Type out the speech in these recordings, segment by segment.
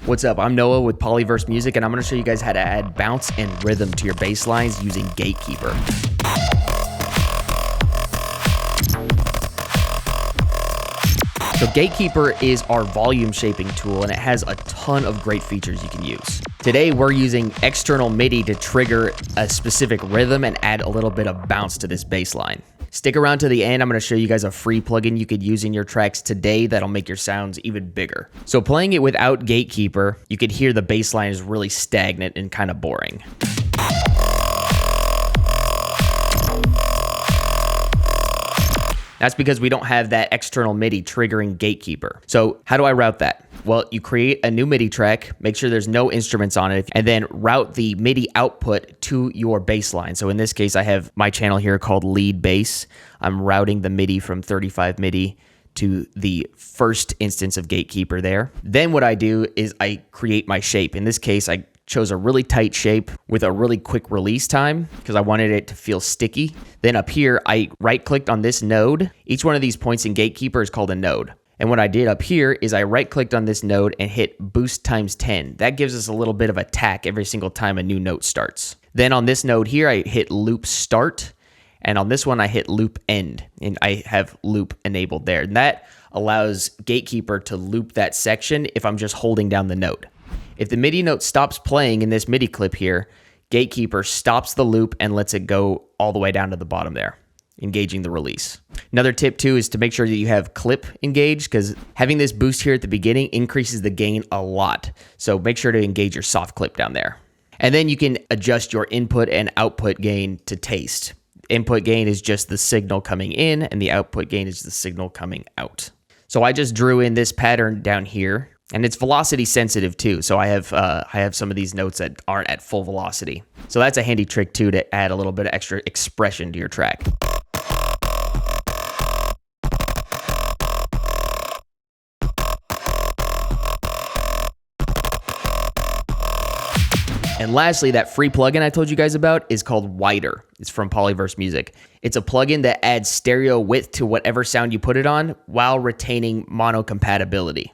What's up? I'm Noah with Polyverse Music, and I'm going to show you guys how to add bounce and rhythm to your bass lines using Gatekeeper. So Gatekeeper is our volume shaping tool, and it has a ton of great features you can use. Today, we're using external MIDI to trigger a specific rhythm and add a little bit of bounce to this bass line. Stick around to the end. I'm going to show you guys a free plugin you could use in your tracks today that'll make your sounds even bigger. So playing it without Gatekeeper, you could hear the bass line is really stagnant and kind of boring. That's because we don't have that external MIDI triggering Gatekeeper. So how do I route that? Well, you create a new MIDI track, make sure there's no instruments on it, and then route the MIDI output to your bass line. So in this case, I have my channel here called Lead Bass. I'm routing the MIDI from 35 MIDI to the first instance of Gatekeeper there. Then what I do is I create my shape. In this case, I chose a really tight shape with a really quick release time because I wanted it to feel sticky. Then up here, I right-clicked on this node. Each one of these points in Gatekeeper is called a node. And what I did up here is I right-clicked on this node and hit boost times 10. That gives us a little bit of attack every single time a new note starts. Then on this node here, I hit loop start. And on this one, I hit loop end. And I have loop enabled there. And that allows Gatekeeper to loop that section if I'm just holding down the note. If the MIDI note stops playing in this MIDI clip here, Gatekeeper stops the loop and lets it go all the way down to the bottom there, engaging the release. Another tip too is to make sure that you have clip engaged, because having this boost here at the beginning increases the gain a lot. So make sure to engage your soft clip down there. And then you can adjust your input and output gain to taste. Input gain is just the signal coming in, and the output gain is the signal coming out. So I just drew in this pattern down here. And it's velocity sensitive too. So I have some of these notes that aren't at full velocity. So that's a handy trick too to add a little bit of extra expression to your track. And lastly, that free plugin I told you guys about is called Wider. It's from Polyverse Music. It's a plugin that adds stereo width to whatever sound you put it on while retaining mono compatibility.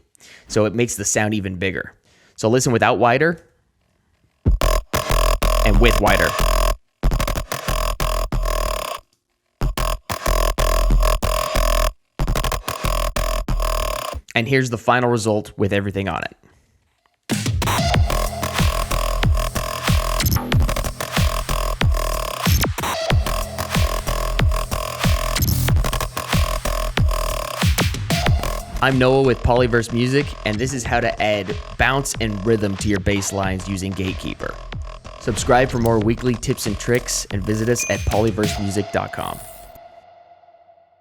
So it makes the sound even bigger. So listen without Wider and with Wider. And here's the final result with everything on it. I'm Noah with Polyverse Music, and this is how to add bounce and rhythm to your bass lines using Gatekeeper. Subscribe for more weekly tips and tricks, and visit us at polyversemusic.com.